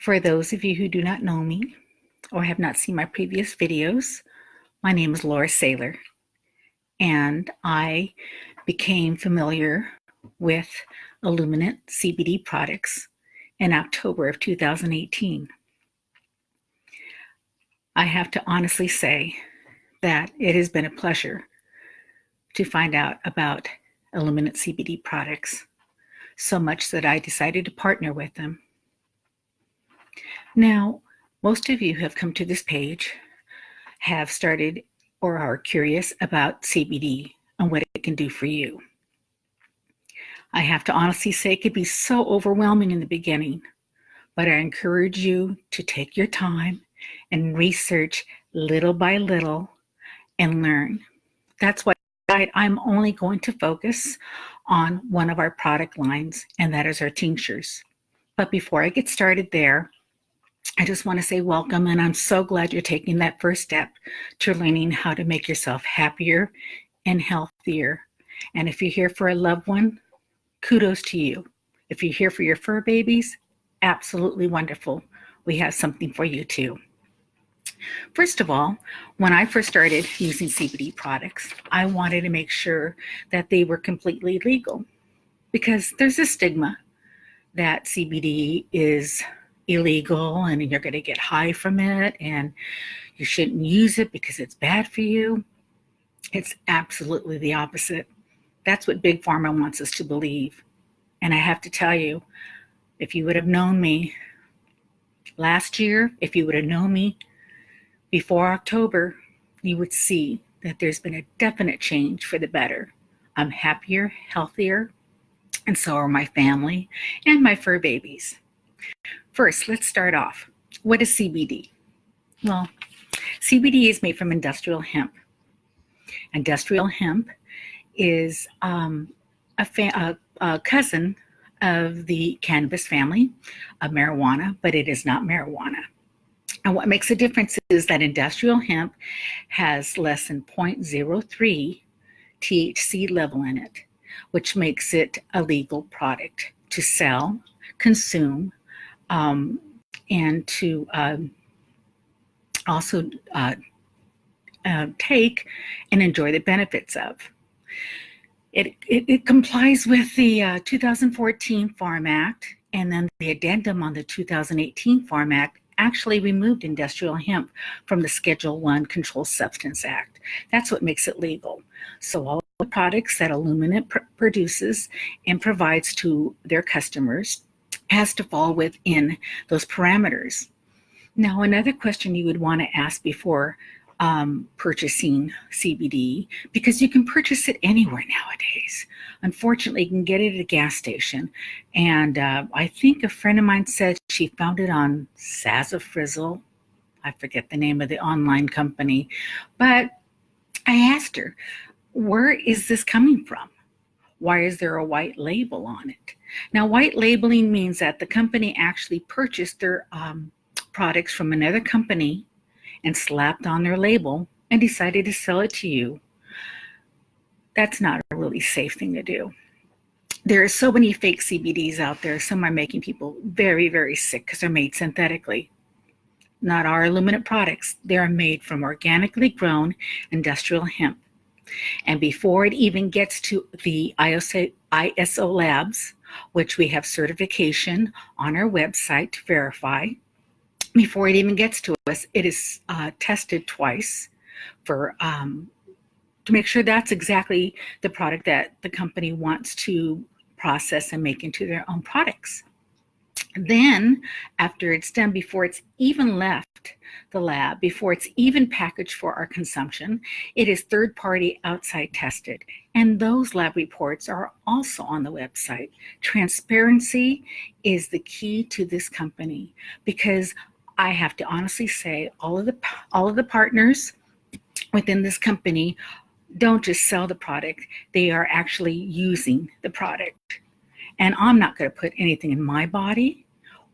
For those of you who do not know me or have not seen my previous videos, my name is Laura Saylor, and I became familiar with Illuminate CBD products in October of 2018. I have to honestly say that it has been a pleasure to find out about Illuminate CBD products, so much that I decided to partner with them. Now, most of you who have come to this page have started or are curious about CBD and what it can do for you. I have to honestly say it could be so overwhelming in the beginning, but I encourage you to take your time and research little by little and learn. That's why I'm only going to focus on one of our product lines, and that is our tinctures. But before I get started there, I just want to say welcome, and I'm so glad you're taking that first step to learning how to make yourself happier and healthier. And if you're here for a loved one, kudos to you. If you're here for your fur babies, absolutely wonderful. We have something for you too. First of all, when I first started using CBD products, I wanted to make sure that they were completely legal, because there's a stigma that CBD is illegal and you're going to get high from it and you shouldn't use it because it's bad for you. It's absolutely the opposite. That's what Big Pharma wants us to believe. And I have to tell you, if you would have known me last year, if you would have known me before October, you would see that there's been a definite change for the better. I'm happier, healthier, and so are my family and my fur babies. First, let's start off. What is CBD? Well, CBD is made from industrial hemp. Industrial hemp is a cousin of the cannabis family of marijuana, but it is not marijuana. And what makes a difference is that industrial hemp has less than 0.03 THC level in it, which makes it a legal product to sell, consume, and to also take and enjoy the benefits of. It complies with the 2014 Farm Act, and then the addendum on the 2018 Farm Act actually removed industrial hemp from the Schedule I Controlled Substance Act. That's what makes it legal. So all the products that Illuminate produces and provides to their customers has to fall within those parameters. Now, another question you would want to ask before purchasing CBD, because you can purchase it anywhere nowadays. Unfortunately, you can get it at a gas station. And I think a friend of mine said she found it on Sassafrizzle. I forget the name of the online company. But I asked her, where is this coming from? Why is there a white label on it? Now, white labeling means that the company actually purchased their products from another company and slapped on their label and decided to sell it to you. That's not a really safe thing to do. There are so many fake CBDs out there. Some are making people very, very sick because they're made synthetically. Not our Illuminate products. They are made from organically grown industrial hemp. And before it even gets to the ISO labs, which we have certification on our website to verify, before it even gets to us, it is tested twice for to make sure that's exactly the product that the company wants to process and make into their own products. Then, after it's done, before it's even left the lab, before it's even packaged for our consumption, it is third-party outside tested. And those lab reports are also on the website. Transparency is the key to this company, because I have to honestly say all of the partners within this company don't just sell the product, they are actually using the product. And I'm not going to put anything in my body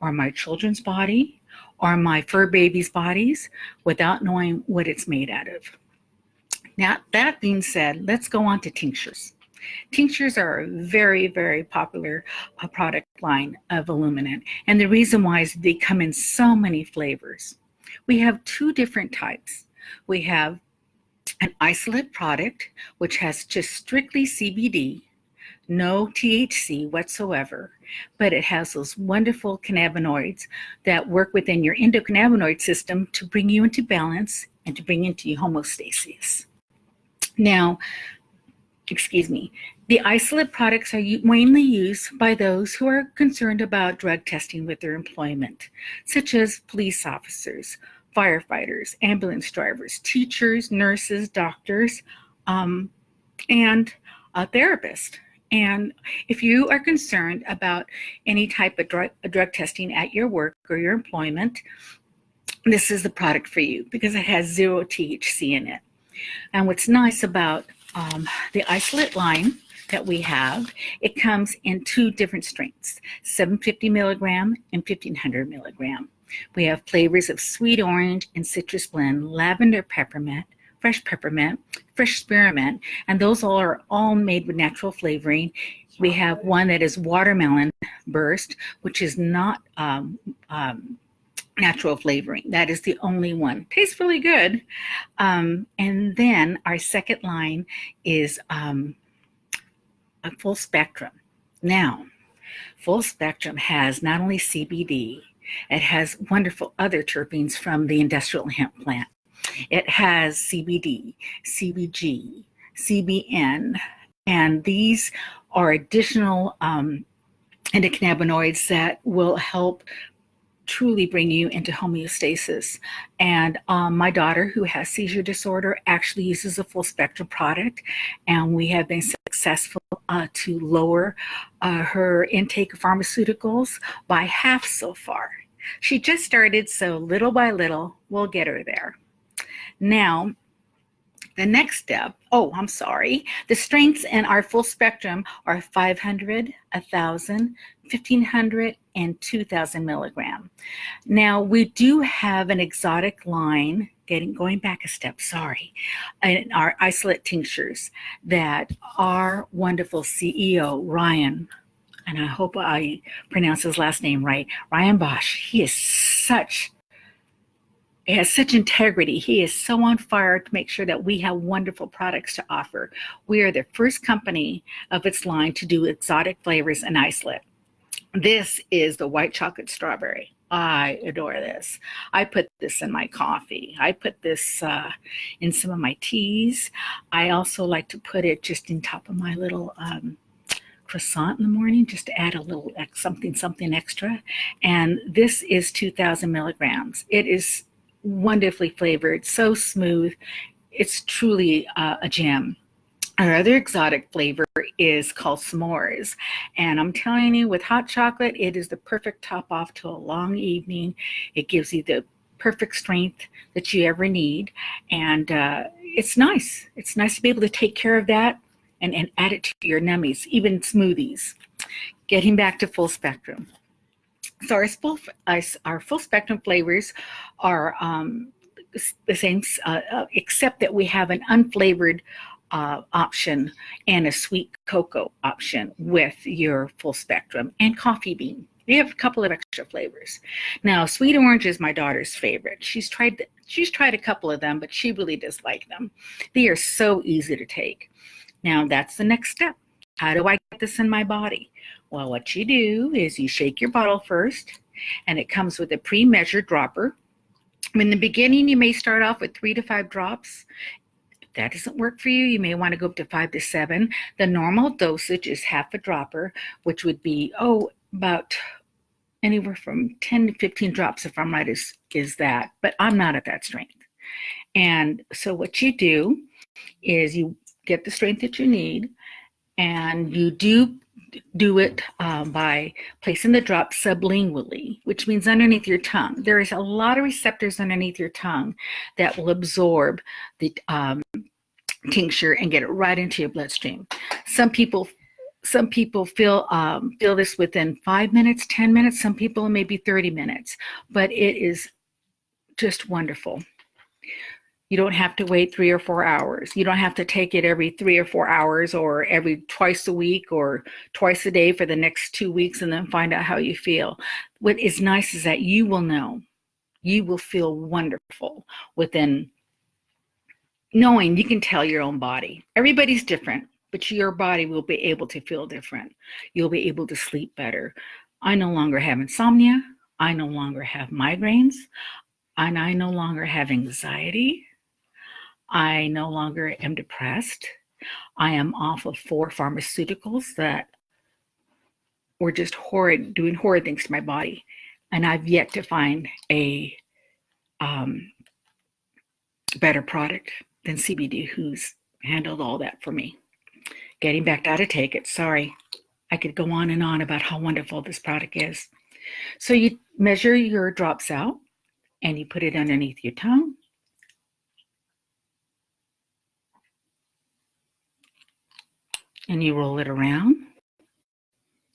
or my children's body or my fur babies' bodies without knowing what it's made out of. Now, that being said, let's go on to tinctures. Tinctures are a very, very popular product line of Illuminant. And the reason why is they come in so many flavors. We have two different types. We have an isolate product, which has just strictly CBD, no THC whatsoever, but it has those wonderful cannabinoids that work within your endocannabinoid system to bring you into balance and to bring into homeostasis. Now, the isolate products are mainly used by those who are concerned about drug testing with their employment, such as police officers, firefighters, ambulance drivers, teachers, nurses, doctors, and therapists. And if you are concerned about any type of drug testing at your work or your employment, this is the product for you because it has 0 THC in it. And what's nice about the isolate line that we have, it comes in 2 different strengths, 750 milligram and 1500 milligram. We have flavors of sweet orange and citrus blend, lavender peppermint, fresh spearmint, and those are all made with natural flavoring. We have one that is watermelon burst, which is not natural flavoring. That is the only one. Tastes really good. And then our second line is a full spectrum. Now, full spectrum has not only CBD, it has wonderful other terpenes from the industrial hemp plant. It has CBD, CBG, CBN, and these are additional endocannabinoids that will help truly bring you into homeostasis. And my daughter, who has seizure disorder, actually uses a full spectrum product, and we have been successful to lower her intake of pharmaceuticals by half so far. She just started, so little by little, we'll get her there. Now, the next step, the strengths in our full spectrum are 500, 1,000, 1,500, and 2,000 milligram. Now, we do have an exotic line, going back a step, in our isolate tinctures that our wonderful CEO, Ryan, and I hope I pronounce his last name right, Ryan Bosch, he has such integrity. He is so on fire to make sure that we have wonderful products to offer. We are the first company of its line to do exotic flavors and isolate. This is the white chocolate strawberry. I adore this. I put this in my coffee. I put this in some of my teas. I also like to put it just in top of my little croissant in the morning, just to add a little something extra. And this is 2,000 milligrams. It is wonderfully flavored, so smooth. It's truly a gem. Our other exotic flavor is called s'mores. And I'm telling you, with hot chocolate, it is the perfect top off to a long evening. It gives you the perfect strength that you ever need. And it's nice. It's nice to be able to take care of that and add it to your nummies, even smoothies. Getting back to full spectrum. So our full spectrum flavors are the same, except that we have an unflavored option and a sweet cocoa option with your full spectrum, and coffee bean. We have a couple of extra flavors. Now, sweet orange is my daughter's favorite. She's tried a couple of them, but she really does like them. They are so easy to take. Now, that's the next step. How do I get this in my body? Well, what you do is you shake your bottle first, and it comes with a pre-measured dropper. In the beginning, you may start off with 3 to 5 drops. If that doesn't work for you, you may want to go up to 5 to 7. The normal dosage is half a dropper, which would be, about anywhere from 10 to 15 drops, if I'm right, is that. But I'm not at that strength. And so what you do is you get the strength that you need, and you do it by placing the drop sublingually, which means underneath your tongue. There is a lot of receptors underneath your tongue that will absorb the tincture and get it right into your bloodstream. Some people feel this within 5 minutes, 10 minutes. Some people maybe 30 minutes, but it is just wonderful. You don't have to wait 3 or 4 hours. You don't have to take it every 3 or 4 hours or every twice a week or twice a day for the next 2 weeks and then find out how you feel. What is nice is that you will know. You will feel wonderful within knowing you can tell your own body. Everybody's different, but your body will be able to feel different. You'll be able to sleep better. I no longer have insomnia. I no longer have migraines. And I no longer have anxiety. I no longer am depressed. I am off of 4 pharmaceuticals that were just horrid, doing horrid things to my body. And I've yet to find a better product than CBD, who's handled all that for me. Getting back to how to take it. Sorry, I could go on and on about how wonderful this product is. So you measure your drops out and you put it underneath your tongue. And you roll it around.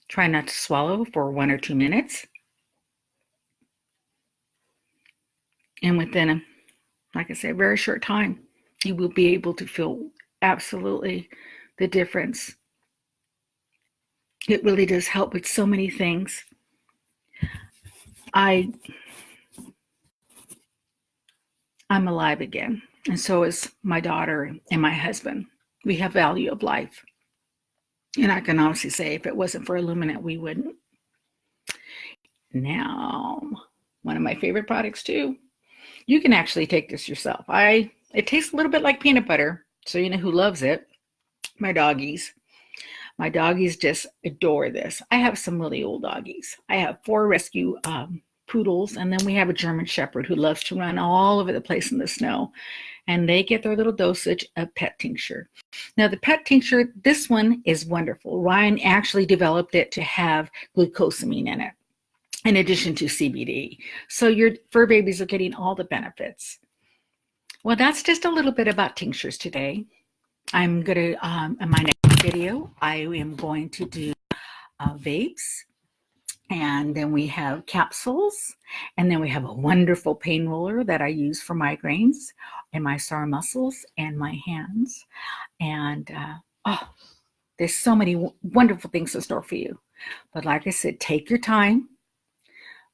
Try not to swallow for 1 or 2 minutes. And within, like I said, a very short time, you will be able to feel absolutely the difference. It really does help with so many things. I'm alive again, and so is my daughter and my husband. We have value of life. And I can honestly say, if it wasn't for Illuminate, we wouldn't. Now, one of my favorite products too. You can actually take this yourself. It tastes a little bit like peanut butter, so you know who loves it? My doggies. My doggies just adore this. I have some really old doggies. I have 4 rescue poodles, and then we have a German Shepherd who loves to run all over the place in the snow. And they get their little dosage of pet tincture. Now, the pet tincture, this one is wonderful. Ryan actually developed it to have glucosamine in it, in addition to CBD. So your fur babies are getting all the benefits. Well, that's just a little bit about tinctures today. I'm going to, in my next video, I am going to do vapes. And then we have capsules. And then we have a wonderful pain roller that I use for migraines and my sore muscles and my hands. And there's so many wonderful things in store for you. But like I said, take your time.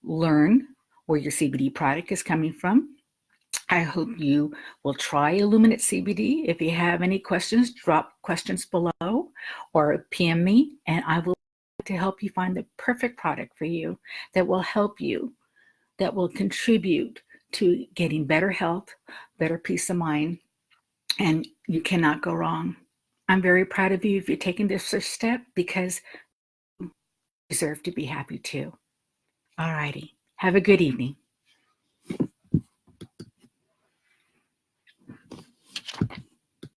Learn where your CBD product is coming from. I hope you will try Illuminate CBD. If you have any questions, drop questions below or PM me, and I will to help you find the perfect product for you that will help you, that will contribute to getting better health, better peace of mind, and you cannot go wrong. I'm very proud of you if you're taking this first step, because you deserve to be happy too. All righty. Have a good evening.